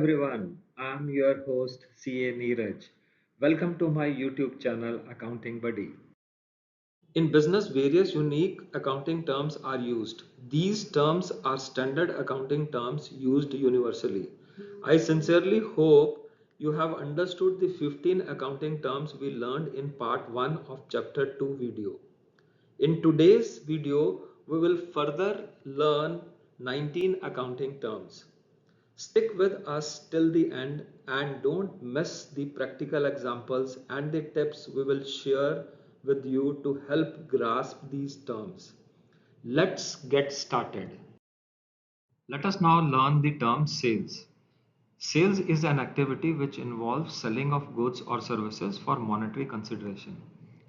everyone, I'm your host CA Neeraj. Welcome to my YouTube channel Accounting Buddy. In business, various unique accounting terms are used. These terms are standard accounting terms used universally. I sincerely hope you have understood the 15 accounting terms we learned in part 1 of chapter 2 video. In today's video, we will further learn 19 accounting terms. Stick with us till the end and don't miss the practical examples and the tips we will share with you to help grasp these terms. Let's get started. Let us now learn the term sales. Sales is an activity which involves selling of goods or services for monetary consideration.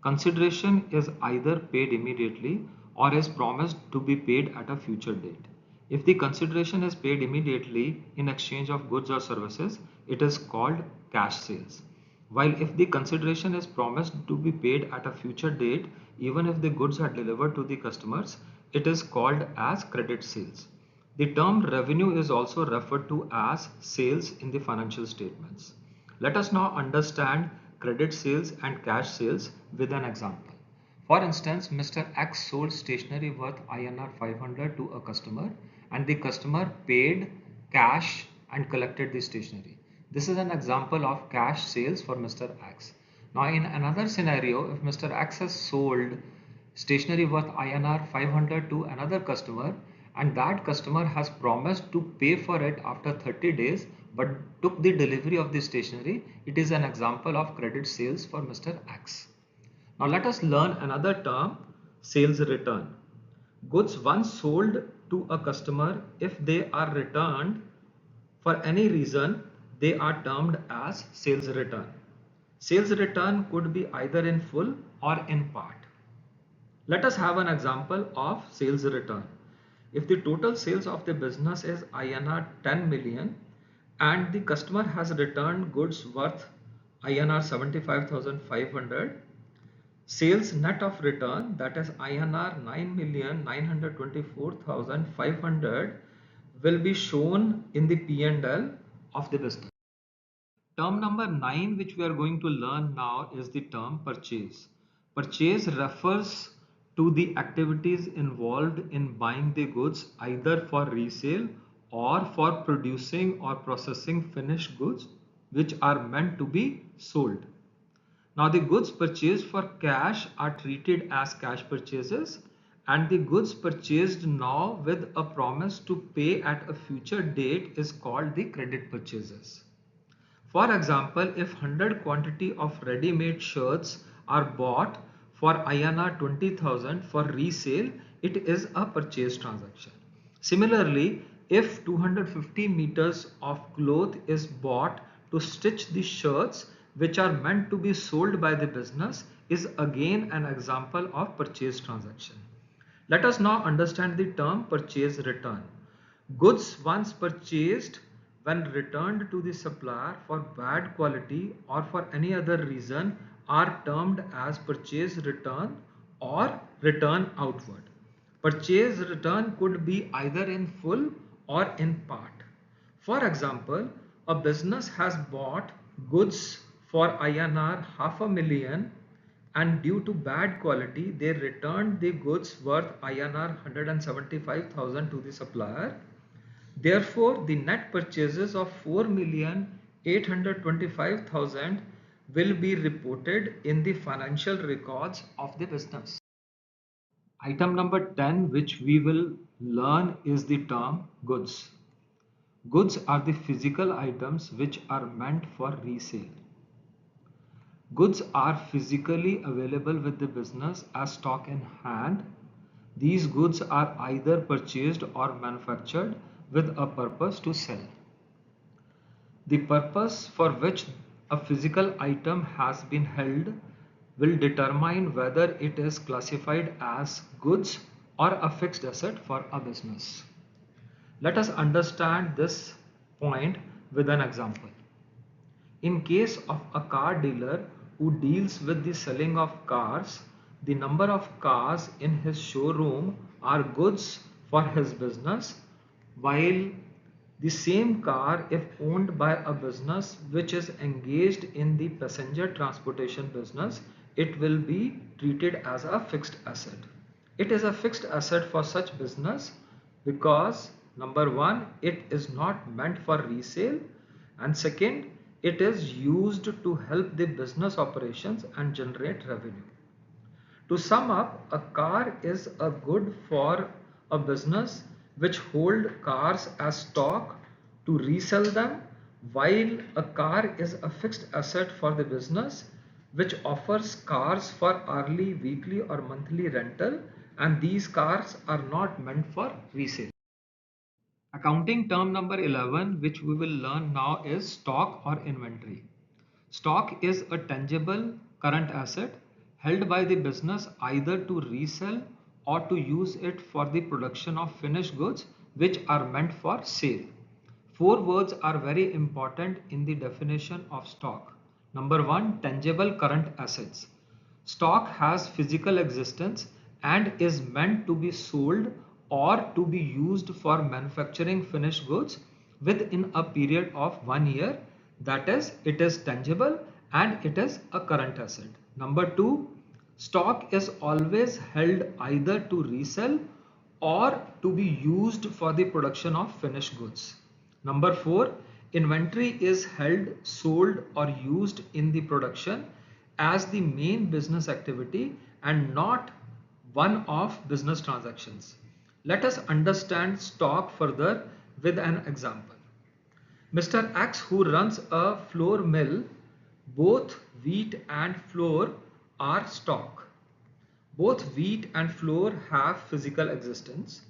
Consideration is either paid immediately or is promised to be paid at a future date. If the consideration is paid immediately in exchange of goods or services, it is called cash sales. While if the consideration is promised to be paid at a future date, even if the goods are delivered to the customers, it is called as credit sales. The term revenue is also referred to as sales in the financial statements. Let us now understand credit sales and cash sales with an example. For instance, Mr. X sold stationery worth INR 500 to a customer and the customer paid cash and collected the stationery. This is an example of cash sales for Mr. X. Now in another scenario, if Mr. X has sold stationery worth INR 500 to another customer and that customer has promised to pay for it after 30 days but took the delivery of the stationery, it is an example of credit sales for Mr. X. Now let us learn another term, sales return. Goods once sold to a customer, if they are returned for any reason, they are termed as sales return. Sales return could be either in full or in part. Let us have an example of sales return. If the total sales of the business is INR 10 million and the customer has returned goods worth INR 75,500, sales net of return, that is INR 9,924,500, will be shown in the P&L of the business. Term number 9 which we are going to learn now is the term purchase. Purchase refers to the activities involved in buying the goods either for resale or for producing or processing finished goods which are meant to be sold. Now the goods purchased for cash are treated as cash purchases and the goods purchased now with a promise to pay at a future date is called the credit purchases. For example, if 100 quantity of ready-made shirts are bought for INR 20,000 for resale, it is a purchase transaction. Similarly, if 250 meters of cloth is bought to stitch the shirts which are meant to be sold by the business is again an example of purchase transaction. Let us now understand the term purchase return. Goods once purchased when returned to the supplier for bad quality or for any other reason are termed as purchase return or return outward. Purchase return could be either in full or in part. For example, a business has bought goods for INR half a million and due to bad quality they returned the goods worth INR 175,000 to the supplier. Therefore, the net purchases of 4,825,000 will be reported in the financial records of the business. Item number 10 which we will learn is the term goods. Goods are the physical items which are meant for resale. Goods are physically available with the business as stock in hand. These goods are either purchased or manufactured with a purpose to sell. The purpose for which a physical item has been held will determine whether it is classified as goods or a fixed asset for a business. Let us understand this point with an example. In case of a car dealer who deals with the selling of cars, the number of cars in his showroom are goods for his business, while The same car, if owned by a business which is engaged in the passenger transportation business, it will be treated as a fixed asset. It is a fixed asset for such business because number one, it is not meant for resale, and second, it is used to help the business operations and generate revenue. To sum up, a car is a good for a business which hold cars as stock to resell them, while a car is a fixed asset for the business which offers cars for hourly, weekly or monthly rental, and these cars are not meant for resale. Accounting term number 11 which we will learn now is stock or inventory. Stock is a tangible current asset held by the business either to resell or to use it for the production of finished goods which are meant for sale. Four words are very important in the definition of stock. Number one, tangible current assets. Stock has physical existence and is meant to be sold or to be used for manufacturing finished goods within a period of 1 year. That is, it is tangible and it is a current asset. Number two, stock is always held either to resell or to be used for the production of finished goods. Number four, inventory is held, sold or used in the production as the main business activity and not one of business transactions. Let us understand stock further with an example. Mr. X, who runs a flour mill, both wheat and flour are stock. Both wheat and flour have physical existence.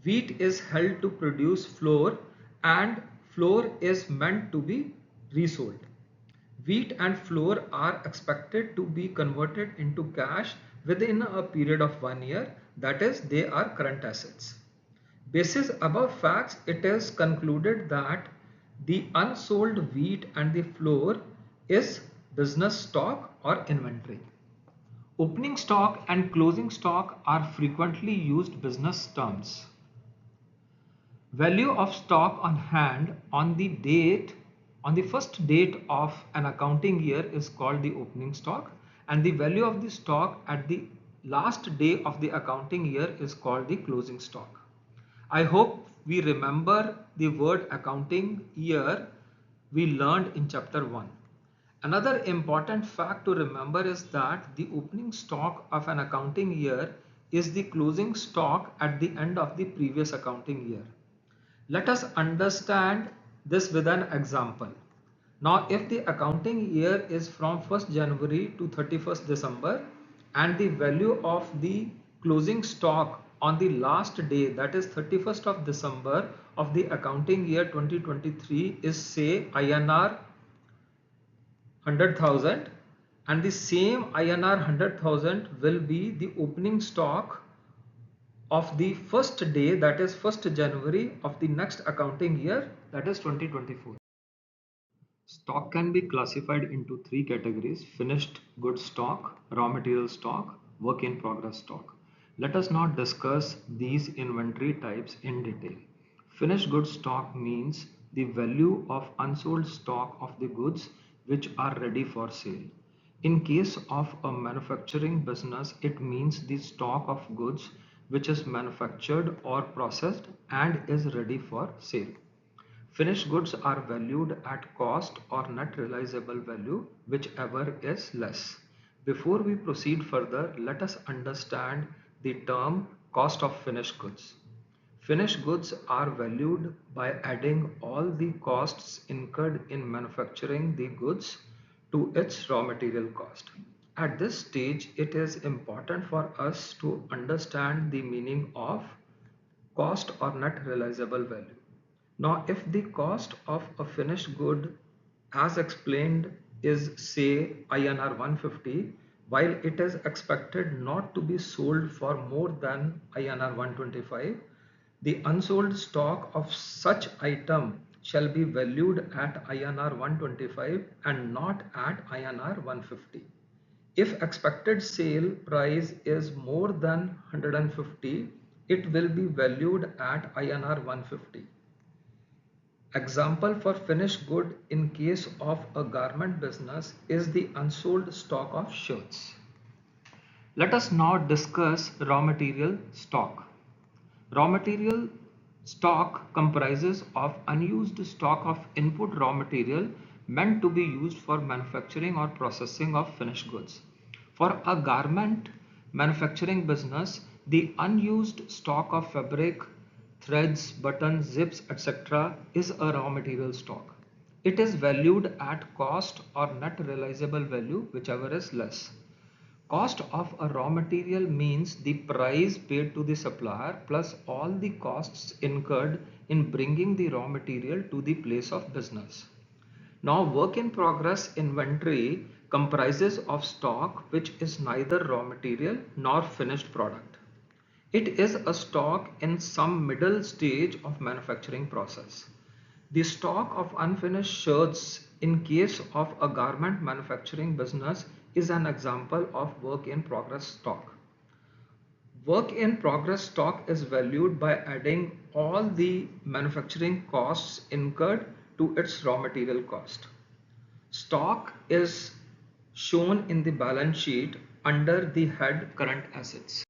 Wheat is held to produce flour and flour is meant to be resold. Wheat and flour are expected to be converted into cash within a period of 1 year, that is, they are current assets. Basis above facts, it is concluded that the unsold wheat and the flour is business stock or inventory. Opening stock and closing stock are frequently used business terms. Value of stock on hand on the first date of an accounting year is called the opening stock, and the value of the stock at the last day of the accounting year is called the closing stock. I hope we remember the word accounting year we learned in chapter 1. Another important fact to remember is that the opening stock of an accounting year is the closing stock at the end of the previous accounting year. Let us understand this with an example. Now, if the accounting year is from 1st January to 31st December and the value of the closing stock on the last day, that is 31st of December of the accounting year 2023 is say INR 100,000, and the same INR 100,000 will be the opening stock of the first day, that is 1st January of the next accounting year, that is 2024. Stock can be classified into three categories: finished goods stock, raw material stock, work in progress stock. Let us now discuss these inventory types in detail. Finished goods stock means the value of unsold stock of the goods which are ready for sale. In case of a manufacturing business, it means the stock of goods which is manufactured or processed and is ready for sale. Finished goods are valued at cost or net realizable value, whichever is less. Before we proceed further, let us understand the term cost of finished goods. Finished goods are valued by adding all the costs incurred in manufacturing the goods to its raw material cost. At this stage, it is important for us to understand the meaning of cost or net realizable value. Now, if the cost of a finished good as explained is say INR 150, while it is expected not to be sold for more than INR 125, the unsold stock of such item shall be valued at INR 125 and not at INR 150. If expected sale price is more than 150, it will be valued at INR 150. Example for finished good in case of a garment business is the unsold stock of shirts. Let us now discuss raw material stock. Raw material stock comprises of unused stock of input raw material meant to be used for manufacturing or processing of finished goods. For a garment manufacturing business, the unused stock of fabric, threads, buttons, zips, etc. is a raw material stock. It is valued at cost or net realizable value, whichever is less. Cost of a raw material means the price paid to the supplier plus all the costs incurred in bringing the raw material to the place of business. Now, work in progress inventory comprises of stock which is neither raw material nor finished product. It is a stock in some middle stage of manufacturing process. The stock of unfinished shirts in case of a garment manufacturing business is an example of work in progress stock. Work in progress stock is valued by adding all the manufacturing costs incurred to its raw material cost. Stock is shown in the balance sheet under the head current assets.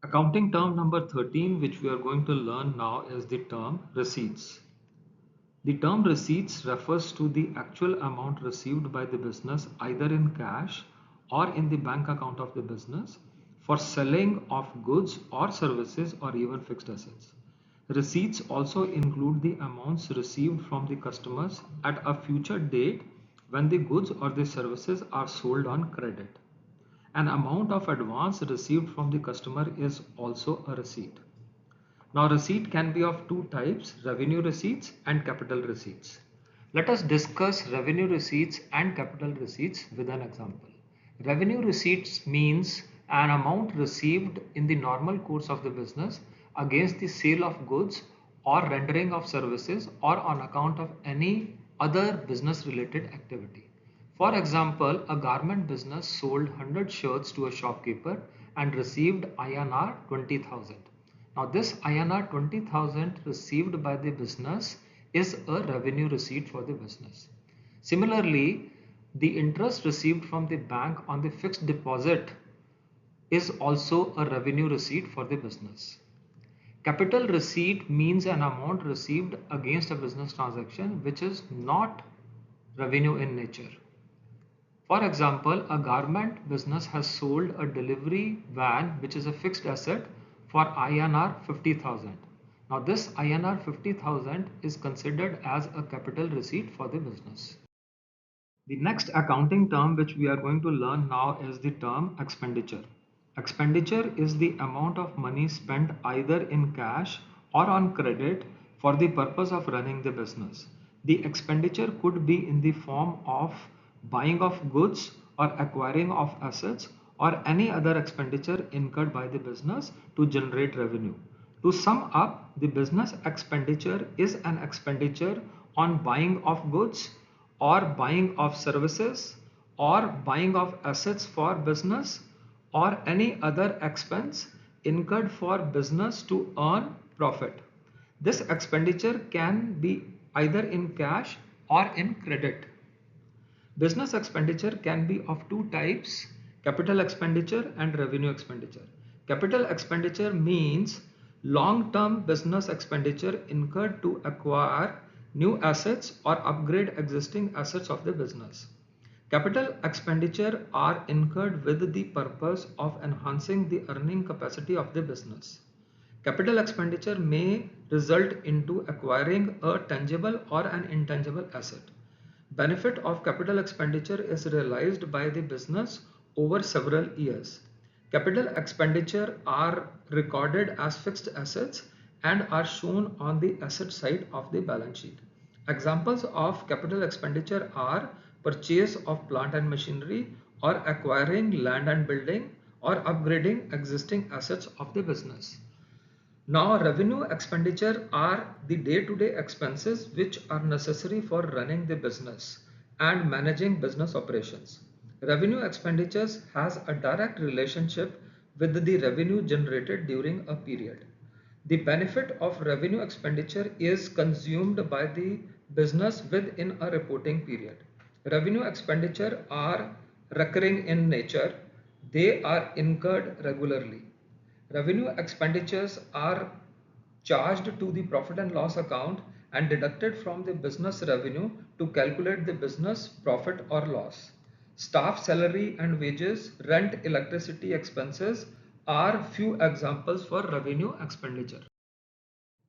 Accounting term number 13, which we are going to learn now, is the term receipts. The term receipts refers to the actual amount received by the business either in cash or in the bank account of the business for selling of goods or services or even fixed assets. Receipts also include the amounts received from the customers at a future date when the goods or the services are sold on credit. An amount of advance received from the customer is also a receipt. Now, receipt can be of two types, revenue receipts and capital receipts. Let us discuss revenue receipts and capital receipts with an example. Revenue receipts means an amount received in the normal course of the business against the sale of goods or rendering of services or on account of any other business related activity. For example, a garment business sold 100 shirts to a shopkeeper and received INR 20,000. Now this INR 20,000 received by the business is a revenue receipt for the business. Similarly, the interest received from the bank on the fixed deposit is also a revenue receipt for the business. Capital receipt means an amount received against a business transaction which is not revenue in nature. For example, a garment business has sold a delivery van which is a fixed asset for INR 50,000. Now this INR 50,000 is considered as a capital receipt for the business. The next accounting term which we are going to learn now is the term expenditure. Expenditure is the amount of money spent either in cash or on credit for the purpose of running the business. The expenditure could be in the form of buying of goods or acquiring of assets or any other expenditure incurred by the business to generate revenue. To sum up, the business expenditure is an expenditure on buying of goods or buying of services or buying of assets for business or any other expense incurred for business to earn profit. This expenditure can be either in cash or in credit. Business expenditure can be of two types, capital expenditure and revenue expenditure. Capital expenditure means long-term business expenditure incurred to acquire new assets or upgrade existing assets of the business. Capital expenditure are incurred with the purpose of enhancing the earning capacity of the business. Capital expenditure may result into acquiring a tangible or an intangible asset. Benefit of capital expenditure is realized by the business over several years. Capital expenditure are recorded as fixed assets and are shown on the asset side of the balance sheet. Examples of capital expenditure are purchase of plant and machinery or acquiring land and building or upgrading existing assets of the business. Now, revenue expenditure are the day-to-day expenses which are necessary for running the business and managing business operations. Revenue expenditures has a direct relationship with the revenue generated during a period. The benefit of revenue expenditure is consumed by the business within a reporting period. Revenue expenditure are recurring in nature. They are incurred regularly. Revenue expenditures are charged to the profit and loss account and deducted from the business revenue to calculate the business profit or loss. Staff salary and wages, rent, electricity expenses are few examples for revenue expenditure.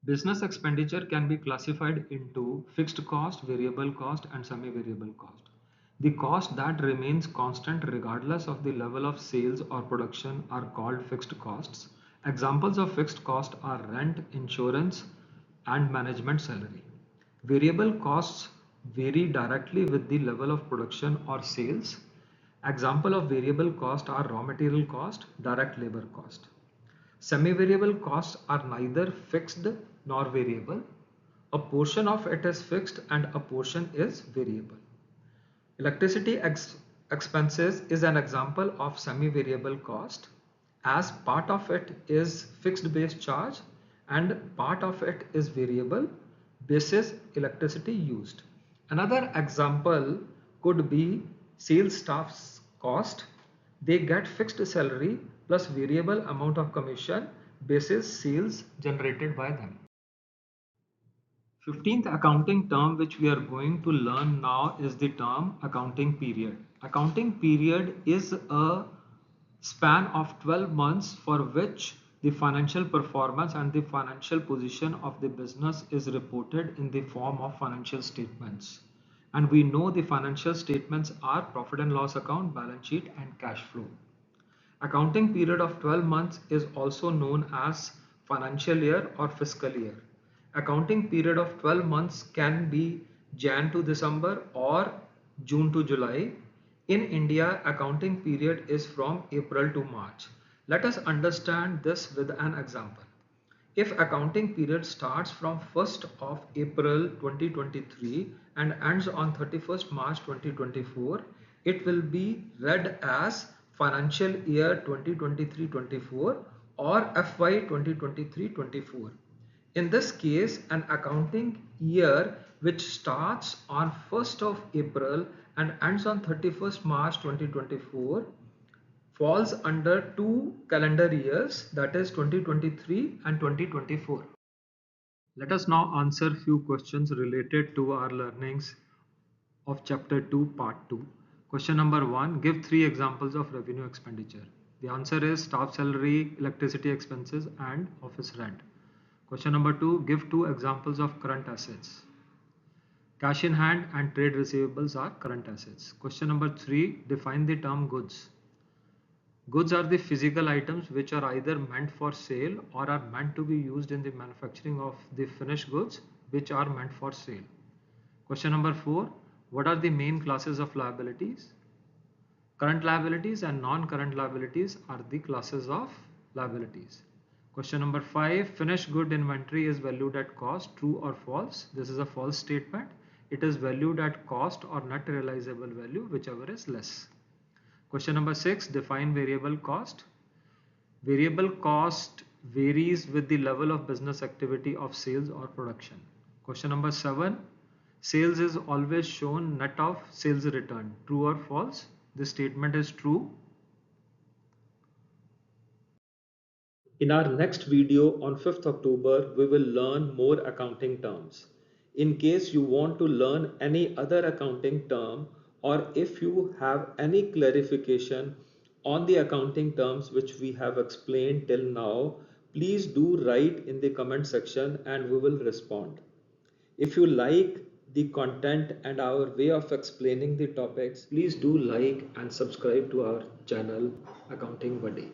Business expenditure can be classified into fixed cost, variable cost, and semi-variable cost. The cost that remains constant regardless of the level of sales or production are called fixed costs. Examples of fixed cost are rent, insurance, and management salary. Variable costs vary directly with the level of production or sales. Example of variable cost are raw material cost, direct labor cost. Semi-variable costs are neither fixed nor variable. A portion of it is fixed and a portion is variable. Electricity expenses is an example of semi-variable cost, as part of it is fixed base charge and part of it is variable basis electricity used. Another example could be sales staff's cost. They get fixed salary plus variable amount of commission basis sales generated by them. 15th accounting term which we are going to learn now is the term accounting period. Accounting period is a span of 12 months for which the financial performance and the financial position of the business is reported in the form of financial statements. And we know the financial statements are profit and loss account, balance sheet, and cash flow. Accounting period of 12 months is also known as financial year or fiscal year. Accounting period of 12 months can be Jan to December or June to July. In India, accounting period is from April to March. Let us understand this with an example. If accounting period starts from 1st of April 2023 and ends on 31st March 2024, it will be read as financial year 2023-24 or FY 2023-24. In this case, an accounting year which starts on 1st of April and ends on 31st March 2024 falls under two calendar years, that is 2023 and 2024. Let us now answer few questions related to our learnings of chapter 2 part 2. Question number 1, give three examples of revenue expenditure. The answer is staff salary, electricity expenses and office rent. Question number 2, give two examples of current assets. Cash in hand and trade receivables are current assets. Question number 3, define the term goods. Goods are the physical items which are either meant for sale or are meant to be used in the manufacturing of the finished goods which are meant for sale. Question number 4, what are the main classes of liabilities? Current liabilities and non-current liabilities are the classes of liabilities. Question number 5, finished good inventory is valued at cost, true or false? This is a false statement. It is valued at cost or net realizable value, whichever is less. Question number 6, define variable cost. Variable cost varies with the level of business activity of sales or production. Question number 7, sales is always shown net of sales return. True or false? This statement is true. In our next video on 5th October, we will learn more accounting terms. In case you want to learn any other accounting term or if you have any clarification on the accounting terms which we have explained till now, please do write in the comment section and we will respond. If you like the content and our way of explaining the topics, please do like and subscribe to our channel Accounting Buddy.